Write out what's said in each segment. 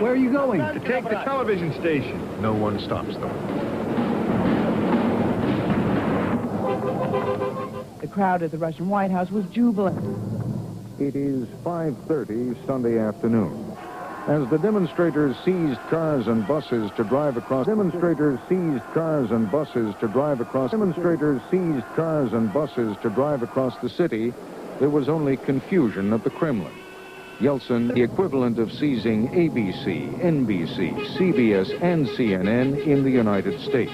Where are you going? To take the television station. No one stops them. The crowd at the Russian White House was jubilant. It is 5:30 Sunday afternoon. As the demonstrators seized cars and buses to drive across the city, there was only confusion at the Kremlin. Yeltsin, the equivalent of seizing ABC, NBC, CBS, and CNN in the United States.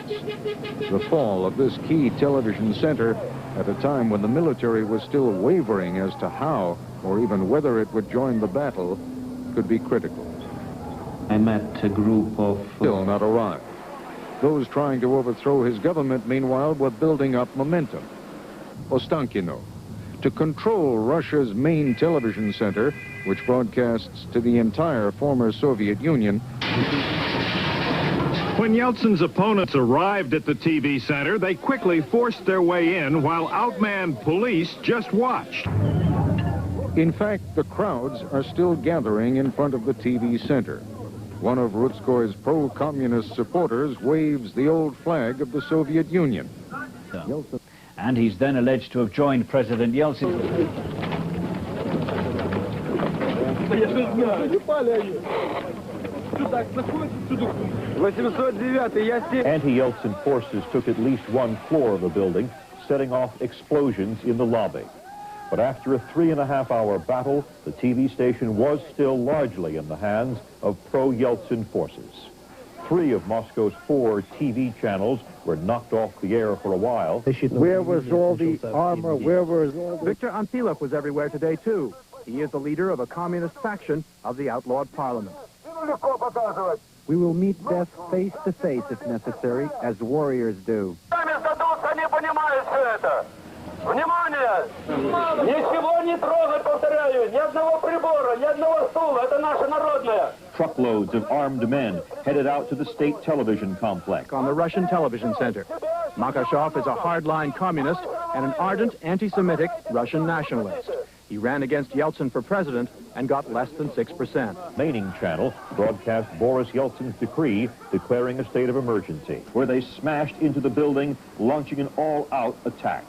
The fall of this key television center at a time when the military was still wavering as to how or even whether it would join the battle could be critical. I met a group of... Still not arrived. Those trying to overthrow his government, meanwhile, were building up momentum. Ostankino, to control Russia's main television center, which broadcasts to the entire former Soviet Union. When Yeltsin's opponents arrived at the TV center, they quickly forced their way in while outmanned police just watched. In fact, the crowds are still gathering in front of the TV center. One of Rutskoy's pro-communist supporters waves the old flag of the Soviet Union. And he's then alleged to have joined President Yeltsin. Anti-Yeltsin forces took at least one floor of the building, setting off explosions in the lobby. But after a 3.5-hour battle, the TV station was still largely in the hands of pro-Yeltsin forces. 3 of Moscow's 4 TV channels were knocked off the air for a while. Where was all the armor? Where was all the... Viktor Antilov was everywhere today, too. He is the leader of a communist faction of the outlawed parliament. We will meet death face to face if necessary, as warriors do. Внимание! Ничего не трогать, повторяю! Ни одного прибора, ни одного стула! Это наше народное! Truckloads of armed men headed out to the state television complex. On the Russian television center. Makashov is a hardline communist and an ardent anti-Semitic Russian nationalist. He ran against Yeltsin for president and got less than 6%. Maining channel broadcast Boris Yeltsin's decree declaring a state of emergency, where they smashed into the building, launching an all-out attack.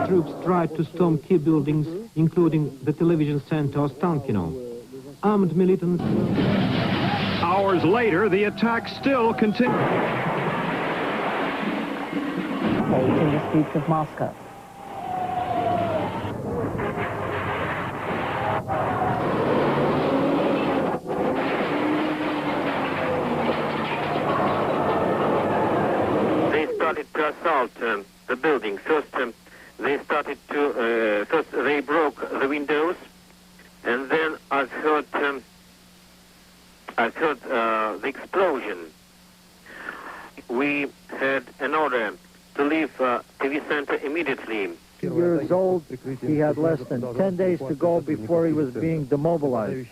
Troops tried to storm key buildings, including the television center Ostankino. Armed militants... Hours later, the attack still continued. In the streets of Moscow. They started to assault the building. First, they started to, first they broke the windows, and then I've heard the explosion. We had an order to leave TV center immediately. Years old, he had less than 10 days to go before he was being demobilized.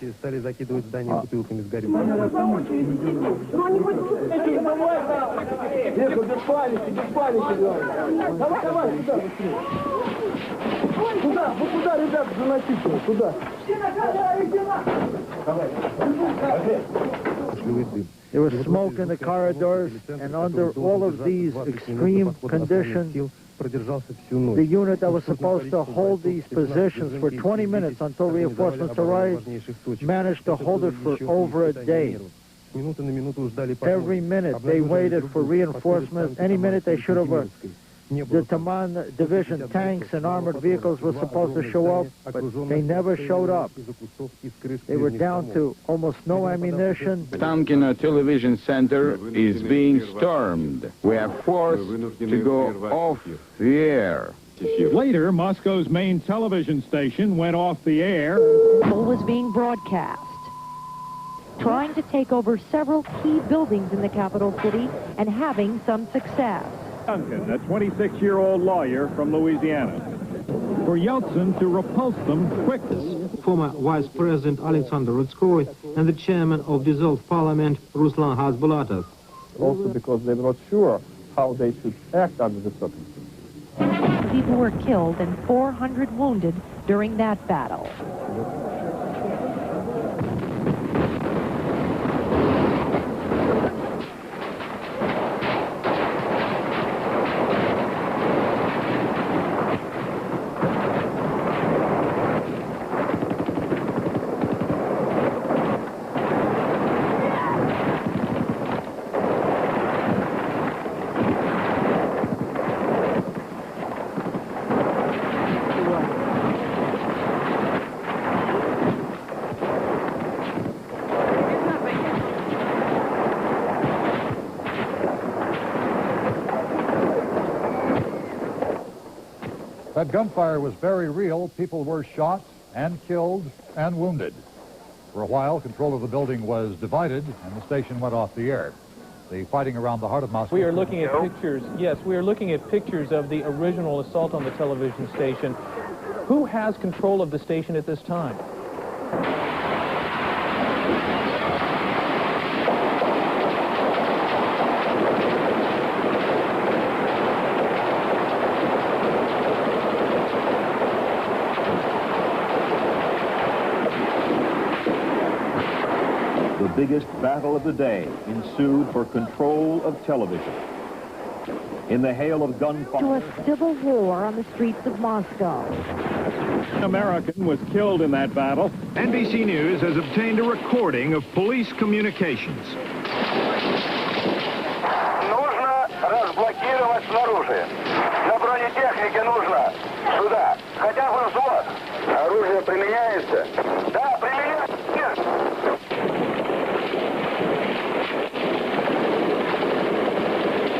There was smoke in the corridors, and under all of these extreme conditions, the unit that was supposed to hold these positions for 20 minutes until reinforcements arrived managed to hold it for over a day. Every minute they waited for reinforcements. Any minute they should have... The Taman Division tanks and armored vehicles were supposed to show up, but they never showed up. They were down to almost no ammunition. Ostankino television center is being stormed. We are forced to go off the air. Later, Moscow's main television station went off the air. Was being broadcast. trying to take over several key buildings in the capital city and having some success. Duncan, a 26-year-old lawyer from Louisiana. For Yeltsin to repulse them quickly. Former Vice President Alexander Rudskoy and the chairman of dissolved parliament, Ruslan Hasbulatov. Also because they were not sure how they should act under the circumstances. People were killed and 400 wounded during that battle. That gunfire was very real. People were shot and killed and wounded. For a while, control of the building was divided, and the station went off the air. The fighting around the heart of Moscow... We are looking at pictures, yes, we are looking at pictures of the original assault on the television station. Who has control of the station at this time? The biggest battle of the day ensued for control of television. In the hail of gunfire... To a civil war on the streets of Moscow. An American was killed in that battle. NBC News has obtained a recording of police communications. Нужно разблокировать снаружи. На бронетехнике нужно сюда. Хотя бы взвод. Оружие применяется? Да, применяется.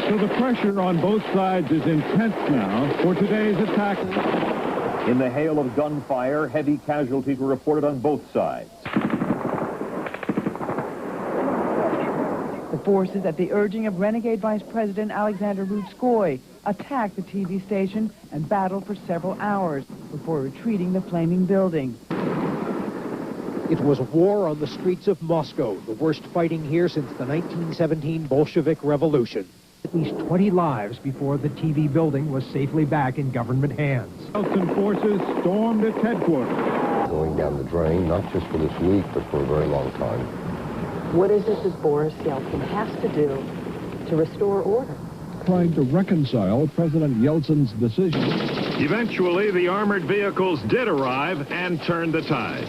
So the pressure on both sides is intense now for today's attack. In the hail of gunfire, heavy casualties were reported on both sides. The forces, at the urging of renegade Vice President Alexander Rudskoy, attacked the TV station and battled for several hours before retreating the flaming building. It was war on the streets of Moscow, the worst fighting here since the 1917 Bolshevik Revolution. At least 20 lives before the TV building was safely back in government hands. Yeltsin forces stormed its headquarters. Going down the drain, not just for this week, but for a very long time. What is it that Boris Yeltsin has to do to restore order? Trying to reconcile President Yeltsin's decision. Eventually, the armored vehicles did arrive and turned the tide.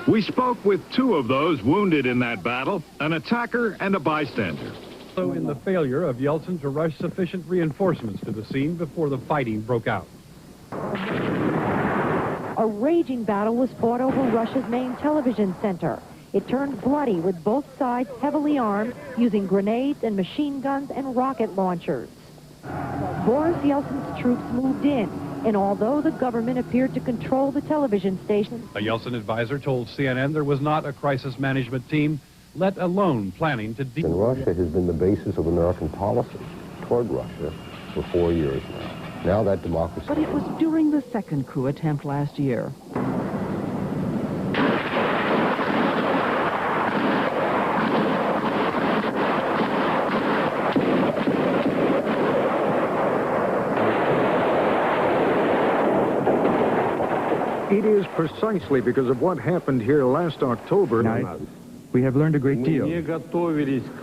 We spoke with two of those wounded in that battle, an attacker and a bystander. So in the failure of Yeltsin to rush sufficient reinforcements to the scene before the fighting broke out. A raging battle was fought over Russia's main television center. It turned bloody with both sides heavily armed, using grenades and machine guns and rocket launchers. Boris Yeltsin's troops moved in, and although the government appeared to control the television station... A Yeltsin advisor told CNN there was not a crisis management team, let alone planning to... And Russia has been the basis of American policy toward Russia for 4 years now. Now that democracy... But it was during the second coup attempt last year. It is precisely because of what happened here last October. We have learned a great deal.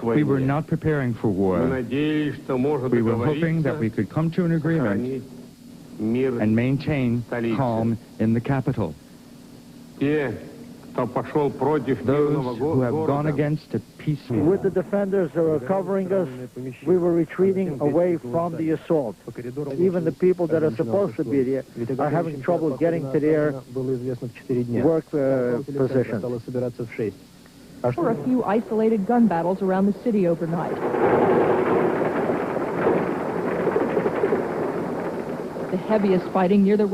We were not preparing for war. We were hoping that we could come to an agreement and maintain calm in the capital. Those who have gone against a peaceful... With the defenders who are covering us, we were retreating away from the assault. Even the people that are supposed to be there are having trouble getting to their work positions. There were a few isolated gun battles around the city overnight. The heaviest fighting near the